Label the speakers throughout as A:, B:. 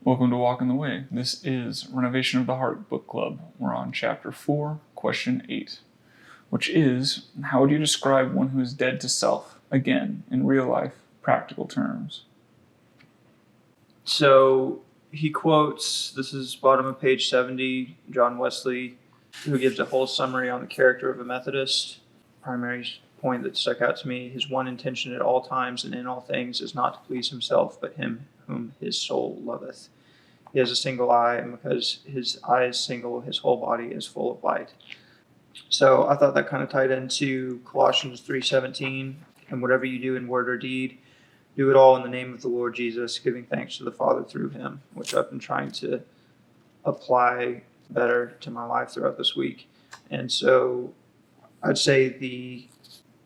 A: Welcome to Walk in the Way. This is Renovation of the Heart Book Club. We're on Chapter 4, Question 8, which is, how would you describe one who is dead to self, again, in real life, practical terms?
B: So he quotes, this is bottom of page 70, John Wesley, who gives a whole summary on the character of a Methodist. Primary point that stuck out to me, his one intention at all times and in all things is not to please himself, but him whom his soul loveth. He has a single eye, and because his eye is single, his whole body is full of light. So I thought that kind of tied into Colossians 3:17, and whatever you do in word or deed, do it all in the name of the Lord Jesus, giving thanks to the Father through him, which I've been trying to apply better to my life throughout this week. And so I'd say the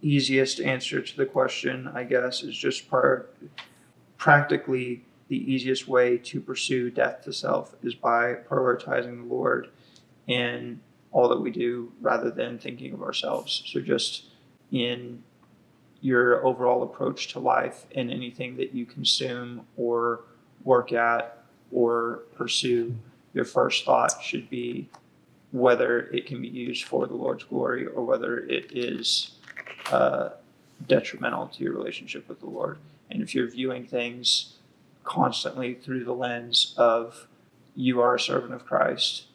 B: easiest answer to the question, I guess, is just practically the easiest way to pursue death to self is by prioritizing the Lord in all that we do rather than thinking of ourselves. So just in your overall approach to life and anything that you consume or work at or pursue, your first thought should be whether it can be used for the Lord's glory or whether it is detrimental to your relationship with the Lord. And if you're viewing things constantly through the lens of you are a servant of Christ,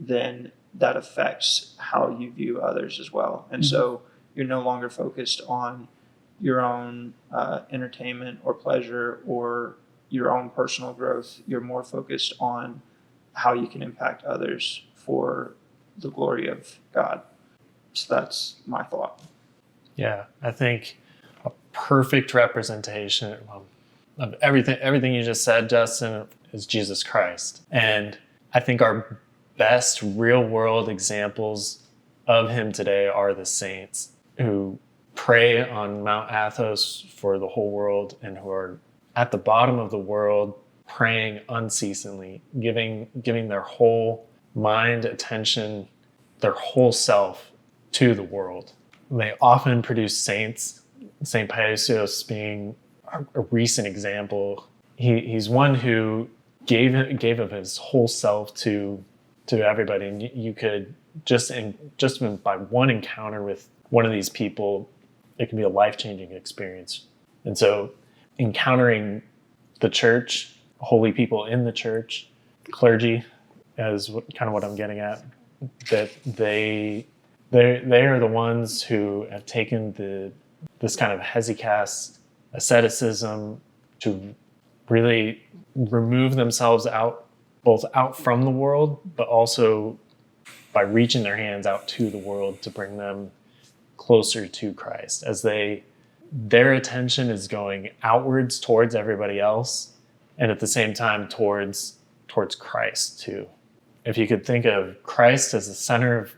B: then that affects how you view others as well. And so you're no longer focused on your own entertainment or pleasure or your own personal growth. You're more focused on how you can impact others for the glory of God. So that's my thought.
C: Yeah, I think a perfect representation of everything you just said, Dustin, is Jesus Christ. And I think our best real world examples of him today are the saints who pray on Mount Athos for the whole world and who are at the bottom of the world praying unceasingly, giving their whole mind, attention, their whole self to the world. They often produce saints, St. Paisios being a recent example. He's one who gave of his whole self to everybody, and you could just by one encounter with one of these people, it can be a life-changing experience. And so, encountering the church, holy people in the church, clergy, is kind of what I'm getting at. That they are the ones who have taken this kind of hesychast asceticism to really remove themselves both out from the world, but also by reaching their hands out to the world to bring them closer to Christ, as their attention is going outwards towards everybody else, and at the same time towards Christ too. If you could think of Christ as the center of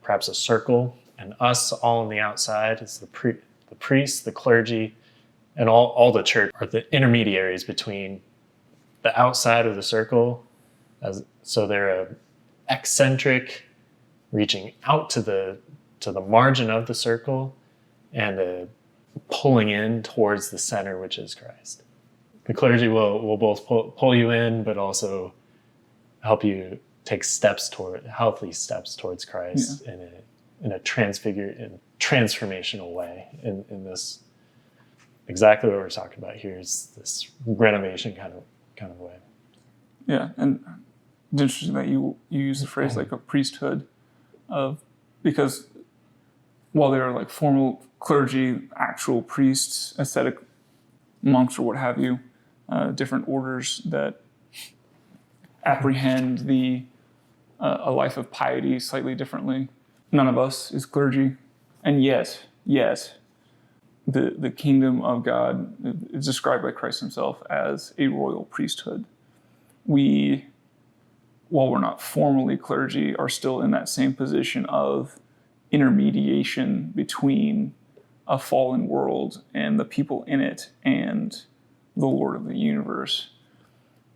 C: perhaps a circle, and us all on the outside as the priest, the clergy, and all the church are the intermediaries between the outside of the circle. So they're a eccentric reaching out to the margin of the circle and a pulling in towards the center, which is Christ. The clergy will both pull you in, but also help you take healthy steps towards Christ in a transformational way. In this, exactly what we're talking about here is this renovation kind of way.
A: Yeah, and it's interesting that you use the phrase like a priesthood because while they are like formal clergy, actual priests, ascetic monks or what have you, different orders that apprehend a life of piety slightly differently. None of us is clergy, and yet, the kingdom of God is described by Christ himself as a royal priesthood. We, while we're not formally clergy, are still in that same position of intermediation between a fallen world and the people in it and the Lord of the universe.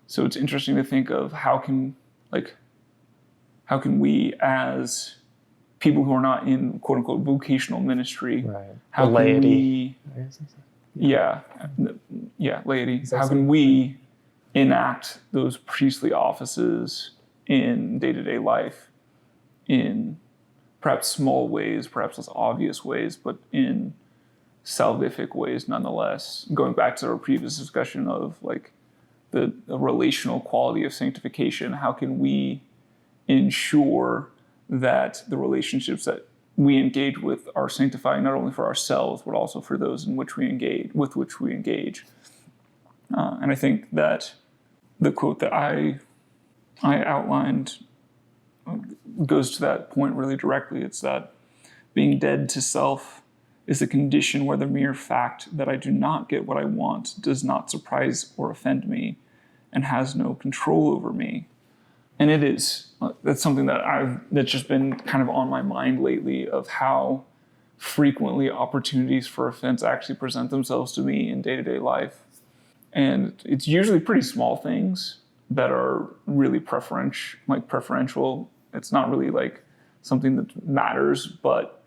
A: So it's interesting to think of how can we as people who are not in quote unquote vocational ministry,
C: right.
A: How
C: the
A: can
C: laity.
A: we, laity. How can we enact those priestly offices in day-to-day life in perhaps small ways, perhaps less obvious ways, but in salvific ways nonetheless. Going back to our previous discussion of like the relational quality of sanctification, how can we ensure that the relationships that we engage with are sanctifying not only for ourselves but also for those in which we engage and I think that the quote that I outlined goes to that point really directly. It's that being dead to self is a condition where the mere fact that I do not get what I want does not surprise or offend me and has no control over me. And it is. That's something that's just been kind of on my mind lately, of how frequently opportunities for offense actually present themselves to me in day-to-day life. And it's usually pretty small things that are really preferential. It's not really like something that matters, but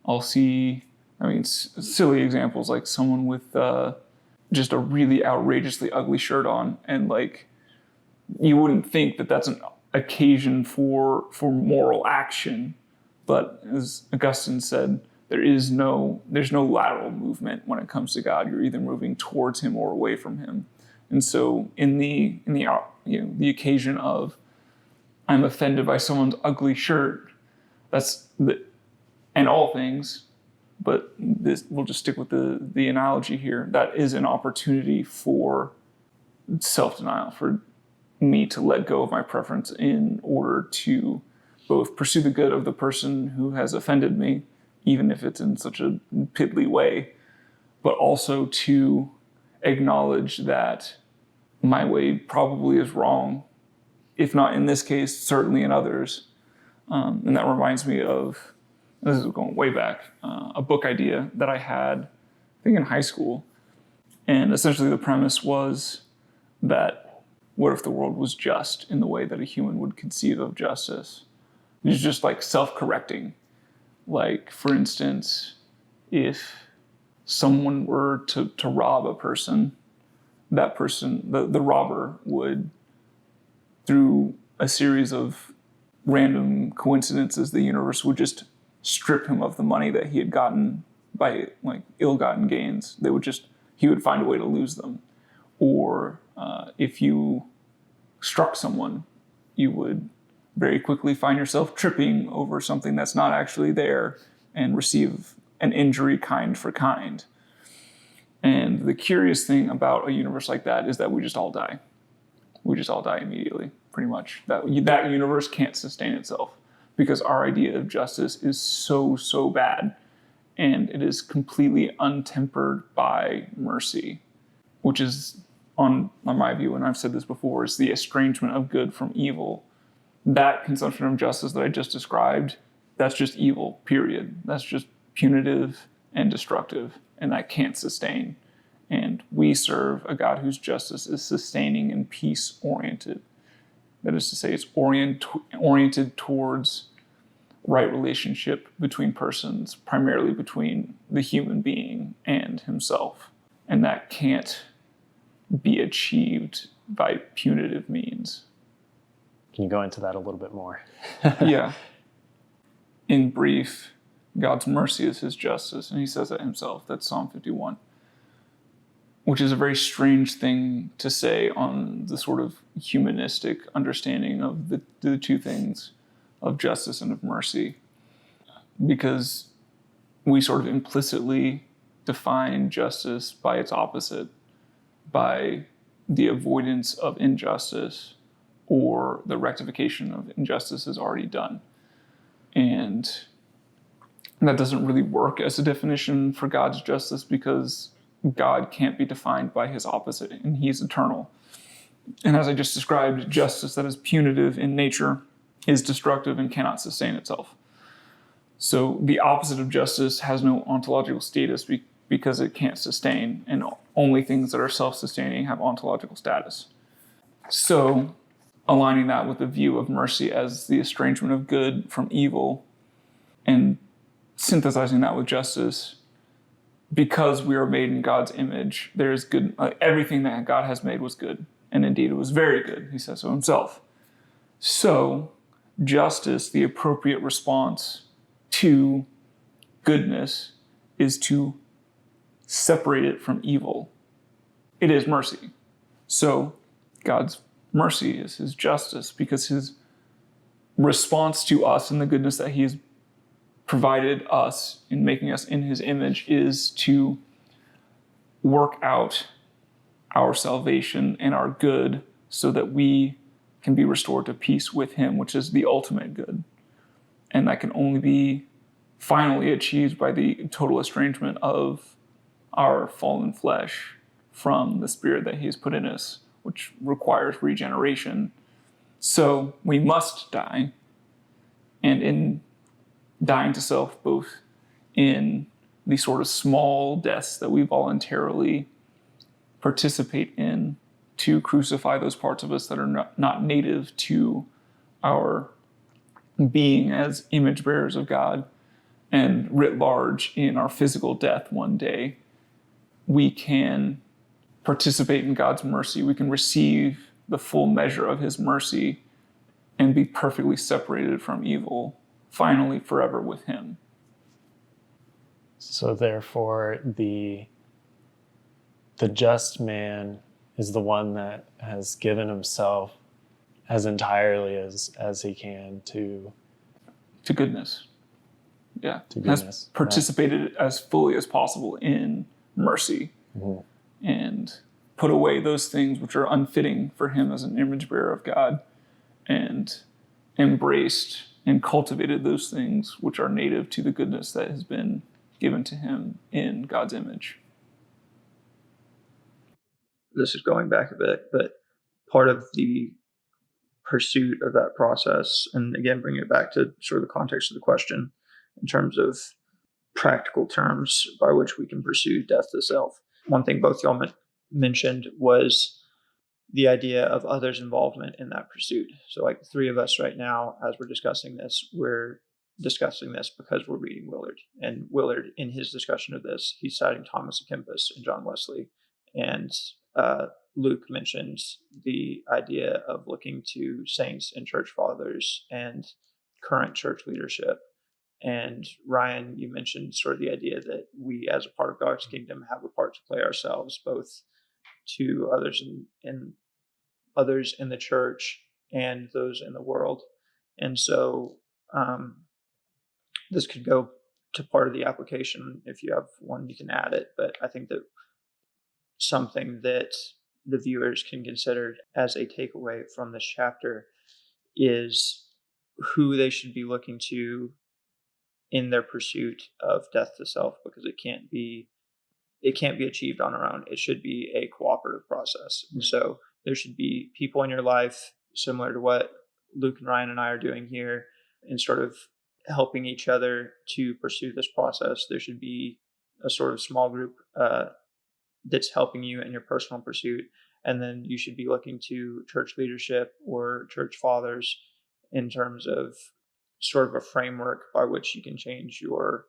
A: I'll see, silly examples like someone with just a really outrageously ugly shirt on, and like you wouldn't think that that's an occasion for moral action, but as Augustine said, there's no lateral movement when it comes to God. You're either moving towards him or away from him. And so in the occasion of I'm offended by someone's ugly shirt, and all things, but we'll just stick with the analogy here. That is an opportunity for self-denial, for me to let go of my preference in order to both pursue the good of the person who has offended me, even if it's in such a piddly way, but also to acknowledge that my way probably is wrong, if not in this case, certainly in others. And that reminds me of, this is going way back, a book idea that I had, I think in high school. And essentially the premise was that what if the world was just in the way that a human would conceive of justice? It's just like self-correcting. Like, for instance, if someone were to rob a person, that person, the robber, would, through a series of random coincidences, the universe would just strip him of the money that he had gotten by like ill-gotten gains. He would find a way to lose them. Or if you struck someone, you would very quickly find yourself tripping over something that's not actually there and receive an injury kind for kind. And the curious thing about a universe like that is that we just all die. We just all die immediately, pretty much. That universe can't sustain itself because our idea of justice is so bad, and it is completely untempered by mercy, which is, on my view, and I've said this before, is the estrangement of good from evil. That consumption of justice that I just described, that's just evil, period. That's just punitive and destructive, and that can't sustain. And we serve a God whose justice is sustaining and peace-oriented. That is to say, it's oriented towards right relationship between persons, primarily between the human being and himself. And that can't be achieved by punitive means.
C: Can you go into that a little bit more?
A: Yeah. In brief, God's mercy is his justice, and he says that himself. That's Psalm 51. Which is a very strange thing to say on the sort of humanistic understanding of the two things, of justice and of mercy, because we sort of implicitly define justice by its opposite, by the avoidance of injustice or the rectification of injustices already done. And that doesn't really work as a definition for God's justice, because God can't be defined by his opposite, and he's eternal. And as I just described, justice that is punitive in nature is destructive and cannot sustain itself. So the opposite of justice has no ontological status because it can't sustain, and only things that are self-sustaining have ontological status. So aligning that with the view of mercy as the estrangement of good from evil, and synthesizing that with justice, because we are made in God's image, there is good. Everything that God has made was good. And indeed, it was very good. He says so himself. So, justice, the appropriate response to goodness, is to separate it from evil. It is mercy. So, God's mercy is his justice, because his response to us and the goodness that he has provided us in making us in his image is to work out our salvation and our good so that we can be restored to peace with him, which is the ultimate good. And that can only be finally achieved by the total estrangement of our fallen flesh from the spirit that he has put in us, which requires regeneration. So we must die. And in dying to self, both in the sort of small deaths that we voluntarily participate in to crucify those parts of us that are not native to our being as image bearers of God, and writ large in our physical death one day, we can participate in God's mercy. We can receive the full measure of his mercy and be perfectly separated from evil, finally forever with him.
C: So therefore, the just man is the one that has given himself as entirely as he can to
A: goodness. Yeah.
C: To goodness.
A: Has participated as fully as possible in mercy,
C: Mm-hmm.
A: and put away those things which are unfitting for him as an image bearer of God, and embraced and cultivated those things which are native to the goodness that has been given to him in God's image.
B: This is going back a bit, but part of the pursuit of that process, and again, bringing it back to sort of the context of the question in terms of practical terms by which we can pursue death to self. One thing both y'all mentioned was the idea of others' involvement in that pursuit. So like the three of us right now, as we're discussing this, we're discussing this because we're reading Willard. And Willard, in his discussion of this, he's citing Thomas à Kempis and John Wesley. And Luke mentioned the idea of looking to saints and church fathers and current church leadership. And Ryan, you mentioned sort of the idea that we, as a part of God's kingdom, have a part to play ourselves, both to others in others in the church and those in the world. And so this could go to part of the application. If you have one, you can add it. But I think that something that the viewers can consider as a takeaway from this chapter is who they should be looking to in their pursuit of death to self, because it can't be achieved on our own. It should be a cooperative process. Mm-hmm. So there should be people in your life similar to what Luke and Ryan and I are doing here, and sort of helping each other to pursue this process. There should be a sort of small group that's helping you in your personal pursuit. And then you should be looking to church leadership or church fathers in terms of sort of a framework by which you can change your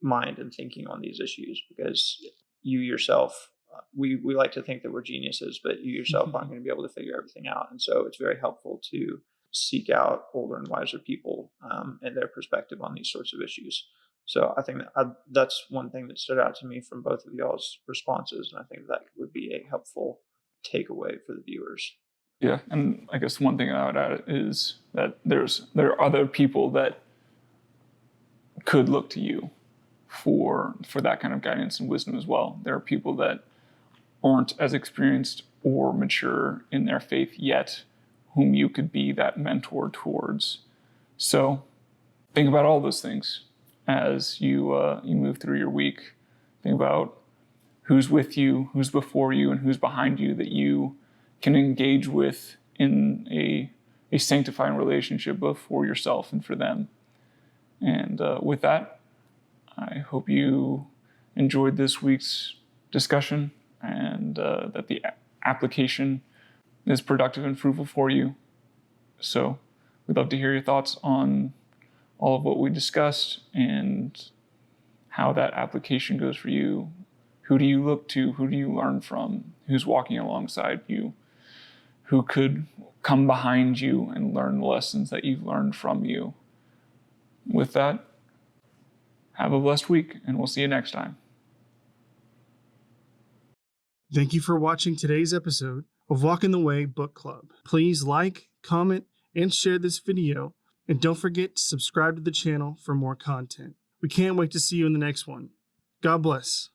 B: mind and thinking on these issues, because you yourself, we like to think that we're geniuses, but you yourself aren't going to be able to figure everything out. And so it's very helpful to seek out older and wiser people and their perspective on these sorts of issues. So I think that's one thing that stood out to me from both of y'all's responses, and I think that would be a helpful takeaway for the viewers.
A: Yeah, and I guess one thing I would add is that there are other people that could look to you for that kind of guidance and wisdom as well. There are people that aren't as experienced or mature in their faith yet, whom you could be that mentor towards. So think about all those things as you move through your week. Think about who's with you, who's before you, and who's behind you that you can engage with in a sanctifying relationship, both for yourself and for them. And with that, I hope you enjoyed this week's discussion, and that the application is productive and fruitful for you. So we'd love to hear your thoughts on all of what we discussed and how that application goes for you. Who do you look to? Who do you learn from? Who's walking alongside you? who could come behind you and learn the lessons that you've learned from you. With that, have a blessed week, and we'll see you next time.
D: Thank you for watching today's episode of Walk in the Way Book Club. Please like, comment, and share this video, and don't forget to subscribe to the channel for more content. We can't wait to see you in the next one. God bless.